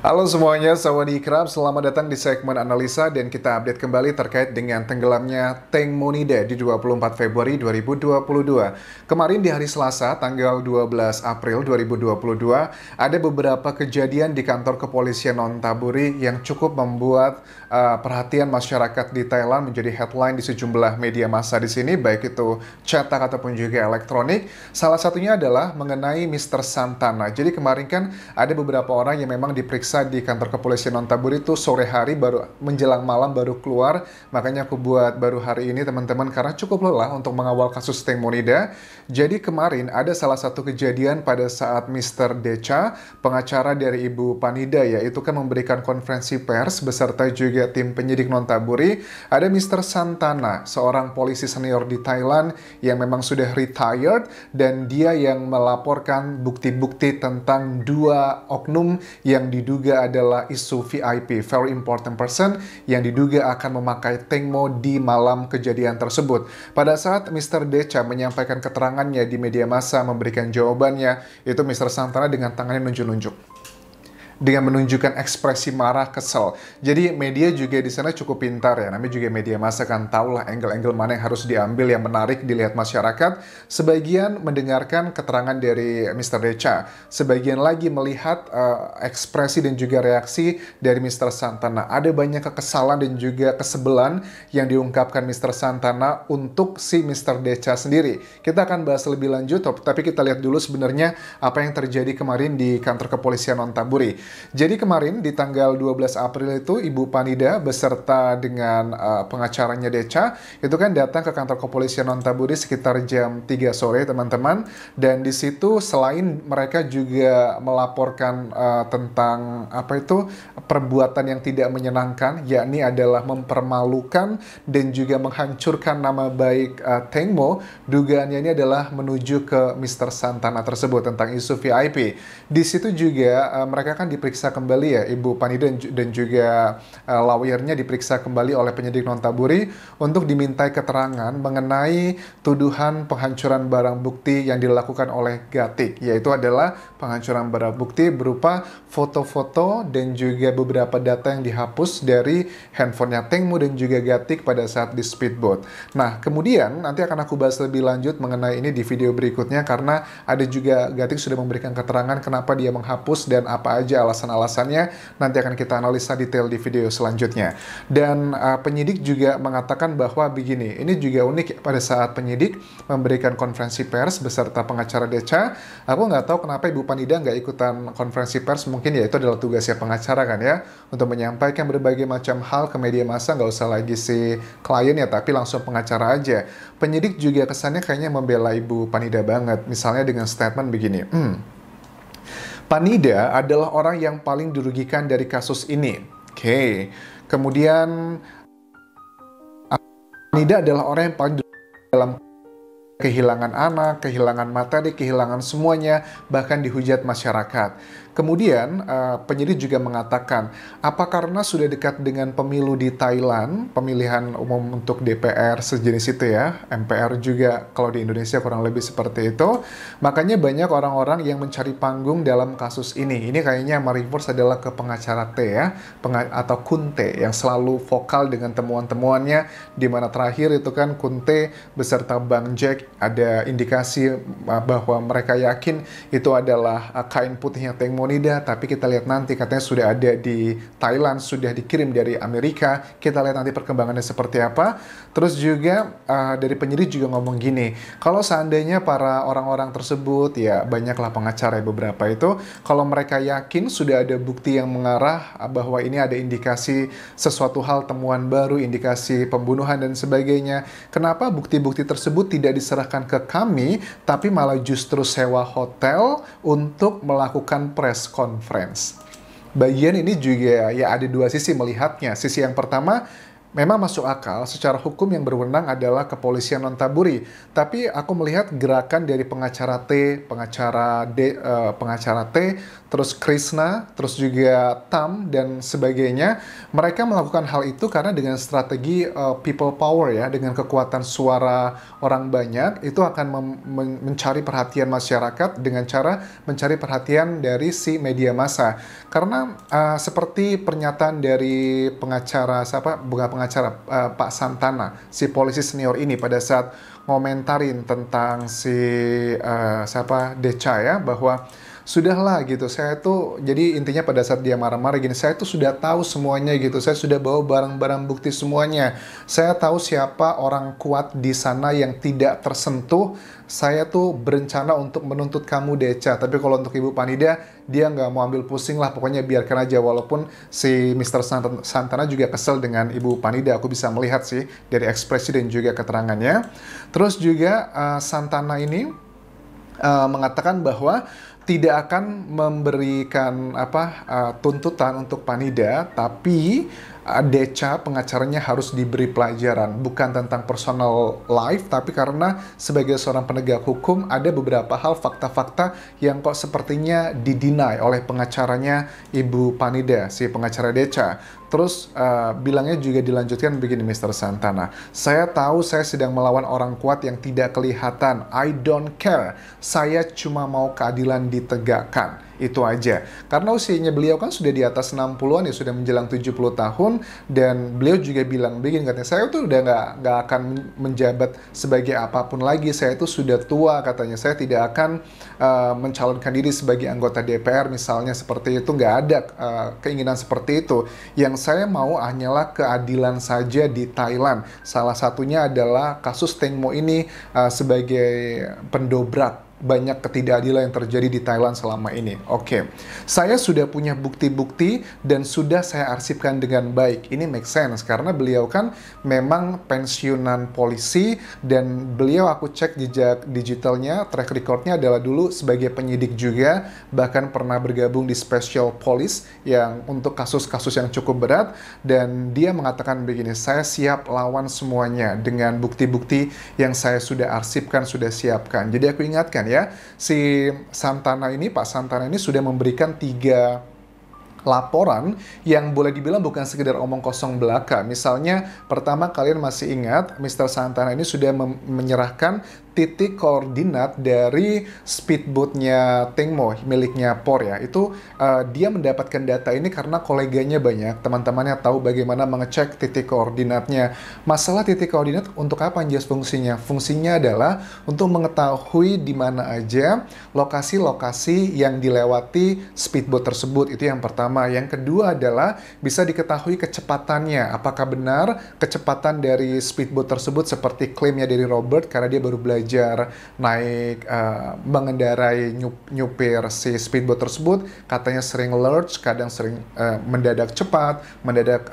Halo semuanya, sawadee-krab. Selamat datang di segmen analisa dan kita update kembali terkait dengan tenggelamnya Tank Monida di 24 Februari 2022. Kemarin di hari Selasa, tanggal 12 April 2022, ada beberapa kejadian di kantor kepolisian Nonthaburi yang cukup membuat perhatian masyarakat di Thailand menjadi headline di sejumlah media massa di sini, baik itu cetak ataupun juga elektronik. Salah satunya adalah mengenai Mr. Santana. Jadi kemarin kan ada beberapa orang yang memang diperiksa di kantor kepolisian Nonthaburi itu sore hari baru menjelang malam baru keluar. Makanya aku buat baru hari ini teman-teman karena cukup lelah untuk mengawal kasus Tank Monida. Jadi kemarin ada salah satu kejadian pada saat Mr. Decha, pengacara dari Ibu Panida, yaitu kan memberikan konferensi pers beserta juga tim penyidik Nonthaburi. Ada Mr. Santana, seorang polisi senior di Thailand yang memang sudah retired dan dia yang melaporkan bukti-bukti tentang dua oknum yang diduga adalah isu VIP, very important person, yang diduga akan memakai Tengmo di malam kejadian tersebut. Pada saat Mr. Decha menyampaikan keterangannya di media massa, memberikan jawabannya, itu Mr. Santana dengan tangannya nunjuk-nunjuk, dengan menunjukkan ekspresi marah, kesel. Jadi media juga di sana cukup pintar ya, namanya juga media massa kan tahulah angle-angle mana yang harus diambil yang menarik dilihat masyarakat. Sebagian mendengarkan keterangan dari Mr. Decha, sebagian lagi melihat ekspresi dan juga reaksi dari Mr. Santana. Ada banyak kekesalan dan juga kesebelan yang diungkapkan Mr. Santana untuk si Mr. Decha sendiri. Kita akan bahas lebih lanjut, tapi kita lihat dulu sebenarnya apa yang terjadi kemarin di kantor kepolisian Nonthaburi. Jadi kemarin di tanggal 12 April itu Ibu Panida beserta dengan pengacaranya Decha itu kan datang ke kantor kepolisian Nonthaburi sekitar jam 3 sore teman-teman, dan di situ selain mereka juga melaporkan tentang perbuatan yang tidak menyenangkan, yakni adalah mempermalukan dan juga menghancurkan nama baik Tengmo. Dugaannya ini adalah menuju ke Mr. Santana tersebut tentang isu VIP. Di situ juga mereka kan diperiksa kembali ya, Ibu Panida dan juga lawyernya diperiksa kembali oleh penyidik Nonthaburi untuk dimintai keterangan mengenai tuduhan penghancuran barang bukti yang dilakukan oleh Gatik, yaitu adalah penghancuran barang bukti berupa foto-foto dan juga beberapa data yang dihapus dari handphonenya Tengmo dan juga Gatik pada saat di speedboat. Nah, kemudian nanti akan aku bahas lebih lanjut mengenai ini di video berikutnya karena ada juga Gatik sudah memberikan keterangan kenapa dia menghapus dan apa aja alasan-alasannya. Nanti akan kita analisa detail di video selanjutnya. Dan penyidik juga mengatakan bahwa begini, ini juga unik pada saat penyidik memberikan konferensi pers beserta pengacara Decha. Aku nggak tahu kenapa Ibu Panida nggak ikutan konferensi pers, mungkin ya itu adalah tugasnya pengacara kan ya, untuk menyampaikan berbagai macam hal ke media massa, nggak usah lagi si klien ya, tapi langsung pengacara aja. Penyidik juga kesannya kayaknya membela Ibu Panida banget, misalnya dengan statement begini, Panida adalah orang yang paling dirugikan dari kasus ini. Oke. Kemudian Panida adalah orang yang paling dirugikan dalam kehilangan anak, kehilangan materi, kehilangan semuanya, bahkan dihujat masyarakat. Kemudian penyidik juga mengatakan, apa karena sudah dekat dengan pemilu di Thailand, pemilihan umum untuk DPR sejenis itu ya, MPR juga kalau di Indonesia kurang lebih seperti itu, makanya banyak orang-orang yang mencari panggung dalam kasus ini. Ini kayaknya mereverse adalah ke pengacara T ya, atau Kunte yang selalu vokal dengan temuan-temuannya, di mana terakhir itu kan Kunte beserta Bang Jack ada indikasi bahwa mereka yakin itu adalah kain putihnya Tank Monida, tapi kita lihat nanti katanya sudah ada di Thailand, sudah dikirim dari Amerika. Kita lihat nanti perkembangannya seperti apa. Terus juga dari penyidik juga ngomong gini, kalau seandainya para orang-orang tersebut, ya banyaklah pengacara beberapa itu, kalau mereka yakin sudah ada bukti yang mengarah bahwa ini ada indikasi sesuatu hal, temuan baru, indikasi pembunuhan dan sebagainya, kenapa bukti-bukti tersebut tidak diserahkan ke kami, tapi malah justru sewa hotel untuk melakukan press conference? Bagian ini juga ya ada dua sisi melihatnya. Sisi yang pertama, Memang masuk akal, secara hukum yang berwenang adalah kepolisian Nontaburi. Tapi aku melihat gerakan dari pengacara T, pengacara T, terus Krishna, terus juga Tam dan sebagainya. Mereka melakukan hal itu karena dengan strategi people power ya, dengan kekuatan suara orang banyak, itu akan mencari perhatian masyarakat dengan cara mencari perhatian dari si media massa. Karena seperti pernyataan dari pengacara bukan pengacara Pak Santana, si polisi senior ini pada saat ngomentarin tentang si Deca ya, bahwa sudahlah gitu, saya tuh jadi intinya pada saat dia marah-marah gini, saya tuh sudah tahu semuanya gitu, saya sudah bawa barang-barang bukti semuanya, saya tahu siapa orang kuat di sana yang tidak tersentuh, saya tuh berencana untuk menuntut kamu Deca, tapi kalau untuk Ibu Panida, dia nggak mau ambil pusing lah, pokoknya biarkan aja, walaupun si Mr. Santana juga kesel dengan Ibu Panida, aku bisa melihat sih dari ekspresi dan juga keterangannya. Terus juga Santana ini mengatakan bahwa tidak akan memberikan tuntutan untuk Panida, tapi Deca pengacaranya harus diberi pelajaran, bukan tentang personal life, tapi karena sebagai seorang penegak hukum ada beberapa hal fakta-fakta yang kok sepertinya didinai oleh pengacaranya Ibu Panida, si pengacara Deca. Terus bilangnya juga dilanjutkan begini Mr. Santana, saya tahu saya sedang melawan orang kuat yang tidak kelihatan, I don't care, saya cuma mau keadilan ditegakkan. Itu aja. Karena usianya beliau kan sudah di atas 60-an ya, sudah menjelang 70 tahun, dan beliau juga bilang begini, katanya, saya tuh udah nggak akan menjabat sebagai apapun lagi, saya itu sudah tua, katanya, saya tidak akan mencalonkan diri sebagai anggota DPR misalnya, seperti itu, nggak ada keinginan seperti itu. Yang saya mau hanyalah keadilan saja di Thailand. Salah satunya adalah kasus Teng Mo ini sebagai pendobrak banyak ketidakadilan yang terjadi di Thailand selama ini. Oke, saya sudah punya bukti-bukti dan sudah saya arsipkan dengan baik. Ini make sense karena beliau kan memang pensiunan polisi, dan beliau, aku cek jejak digitalnya, track recordnya adalah dulu sebagai penyidik juga, bahkan pernah bergabung di Special Police yang untuk kasus-kasus yang cukup berat, dan dia mengatakan begini, saya siap lawan semuanya dengan bukti-bukti yang saya sudah arsipkan, sudah siapkan. Jadi aku ingatkan ya, si Santana ini, Pak Santana ini sudah memberikan 3 laporan yang boleh dibilang bukan sekedar omong kosong belaka. Misalnya, pertama, kalian masih ingat, Mr. Santana ini sudah menyerahkan titik koordinat dari speedboatnya Teng Mo, miliknya POR ya. Itu dia mendapatkan data ini karena koleganya banyak, teman-temannya tahu bagaimana mengecek titik koordinatnya. Masalah titik koordinat untuk apa Anjas fungsinya? Fungsinya adalah untuk mengetahui di mana aja lokasi-lokasi yang dilewati speedboat tersebut. Itu yang pertama. Yang kedua adalah bisa diketahui kecepatannya. Apakah benar kecepatan dari speedboat tersebut seperti klaimnya dari Robert, karena dia baru belajar naik mengendarai nyupir si speedboat tersebut, katanya sering lurch, kadang sering mendadak cepat, mendadak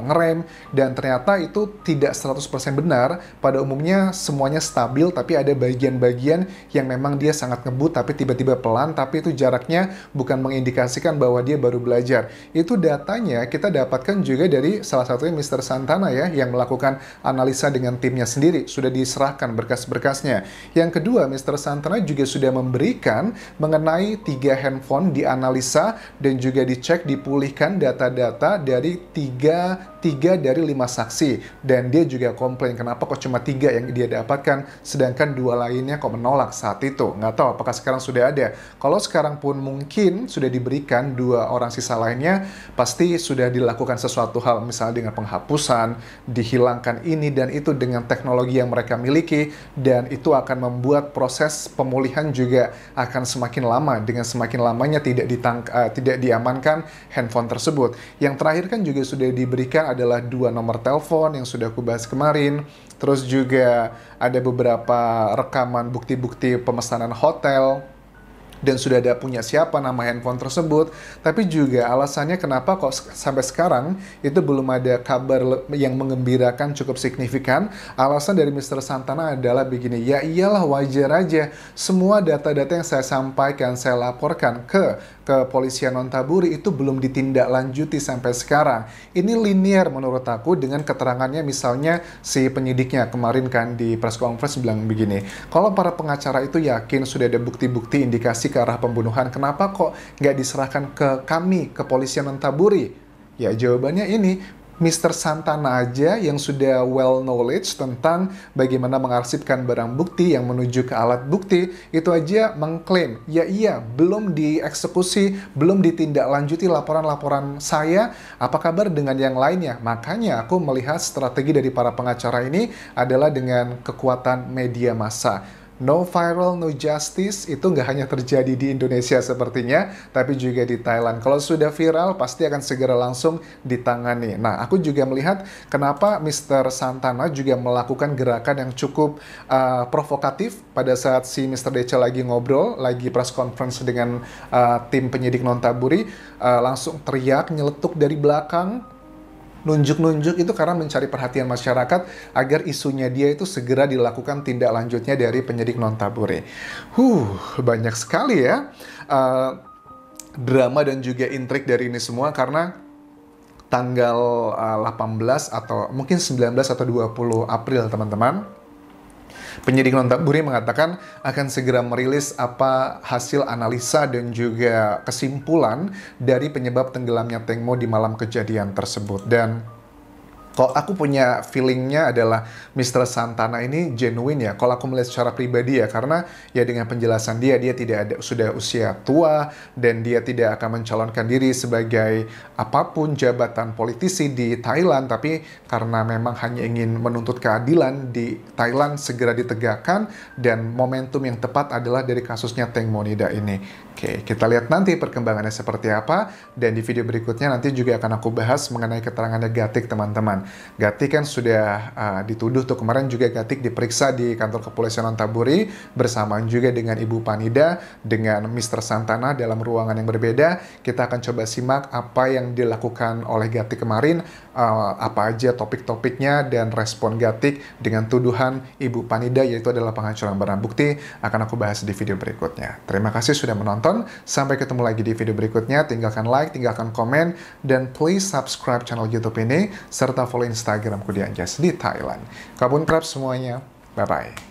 ngerem, dan ternyata itu tidak 100% benar. Pada umumnya semuanya stabil, tapi ada bagian-bagian yang memang dia sangat ngebut tapi tiba-tiba pelan, tapi itu jaraknya bukan mengindikasikan bahwa dia baru belajar. Itu datanya kita dapatkan juga dari salah satunya Mr. Santana ya, yang melakukan analisa dengan timnya sendiri, sudah diserahkan berkas-berkasnya. Yang kedua, Mr. Santana juga sudah memberikan mengenai 3 handphone dianalisa dan juga dicek, dipulihkan data-data dari 3 dari 5 saksi, dan dia juga komplain kenapa kok cuma 3 yang dia dapatkan sedangkan 2 lainnya kok menolak saat itu. Nggak tahu apakah sekarang sudah ada. Kalau sekarang pun mungkin sudah diberikan 2 orang sisa lainnya, pasti sudah dilakukan sesuatu hal, misalnya dengan penghapusan, dihilangkan ini dan itu dengan teknologi yang mereka miliki, dan itu akan membuat proses pemulihan juga akan semakin lama. Dengan semakin lamanya tidak diamankan handphone tersebut. Yang terakhir kan juga sudah diberikan adalah 2 nomor telepon yang sudah aku bahas kemarin. Terus juga ada beberapa rekaman bukti-bukti pemesanan hotel. dan sudah ada punya siapa nama handphone tersebut, tapi juga alasannya kenapa kok sampai sekarang itu belum ada kabar yang mengembirakan cukup signifikan. Alasan dari Mr. Santana adalah begini, ya iyalah wajar aja, semua data-data yang saya sampaikan, saya laporkan ke kepolisian Nontaburi itu belum ditindaklanjuti sampai sekarang. Ini linear menurut aku dengan keterangannya, misalnya si penyidiknya kemarin kan di press conference bilang begini, kalau para pengacara itu yakin sudah ada bukti-bukti indikasi ke arah pembunuhan, kenapa kok nggak diserahkan ke kami, kepolisian Nontaburi? Ya jawabannya ini, Mr. Santana aja yang sudah well knowledge tentang bagaimana mengarsipkan barang bukti yang menuju ke alat bukti, itu aja mengklaim, ya iya, belum dieksekusi, belum ditindaklanjuti laporan-laporan saya, apa kabar dengan yang lainnya? Makanya aku melihat strategi dari para pengacara ini adalah dengan kekuatan media massa. No viral, no justice, itu nggak hanya terjadi di Indonesia sepertinya, tapi juga di Thailand. Kalau sudah viral, pasti akan segera langsung ditangani. Nah, aku juga melihat kenapa Mr. Santana juga melakukan gerakan yang cukup provokatif pada saat si Mr. Deca lagi ngobrol, lagi press conference dengan tim penyidik Nontaburi, langsung teriak, nyeletuk dari belakang, nunjuk-nunjuk, itu karena mencari perhatian masyarakat agar isunya dia itu segera dilakukan tindak lanjutnya dari penyidik Nontaburi. Banyak sekali ya drama dan juga intrik dari ini semua, karena tanggal 18 atau mungkin 19 atau 20 April teman-teman, penyidik Nontaburi mengatakan akan segera merilis apa hasil analisa dan juga kesimpulan dari penyebab tenggelamnya Teng Mo di malam kejadian tersebut. Dan kalau aku punya feelingnya adalah Mr. Santana ini genuine ya, kalau aku melihat secara pribadi ya, karena ya dengan penjelasan dia tidak ada, sudah usia tua, dan dia tidak akan mencalonkan diri sebagai apapun jabatan politisi di Thailand, tapi karena memang hanya ingin menuntut keadilan di Thailand segera ditegakkan, dan momentum yang tepat adalah dari kasusnya Teng Monida ini. Oke, kita lihat nanti perkembangannya seperti apa, dan di video berikutnya nanti juga akan aku bahas mengenai keterangannya Gatik, teman-teman. Gatik kan sudah dituduh tuh, kemarin juga Gatik diperiksa di kantor kepolisian Nontaburi bersamaan juga dengan Ibu Panida, dengan Mr. Santana dalam ruangan yang berbeda. Kita akan coba simak apa yang dilakukan oleh Gatik kemarin, apa aja topik-topiknya, dan respon Gatik dengan tuduhan Ibu Panida, yaitu adalah penghancuran barang bukti, akan aku bahas di video berikutnya. Terima kasih sudah menonton. Sampai ketemu lagi di video berikutnya. Tinggalkan like, tinggalkan komen, dan please subscribe channel YouTube ini, serta follow Instagramku di Anjas di Thailand. Kabun Krab semuanya. Bye-bye.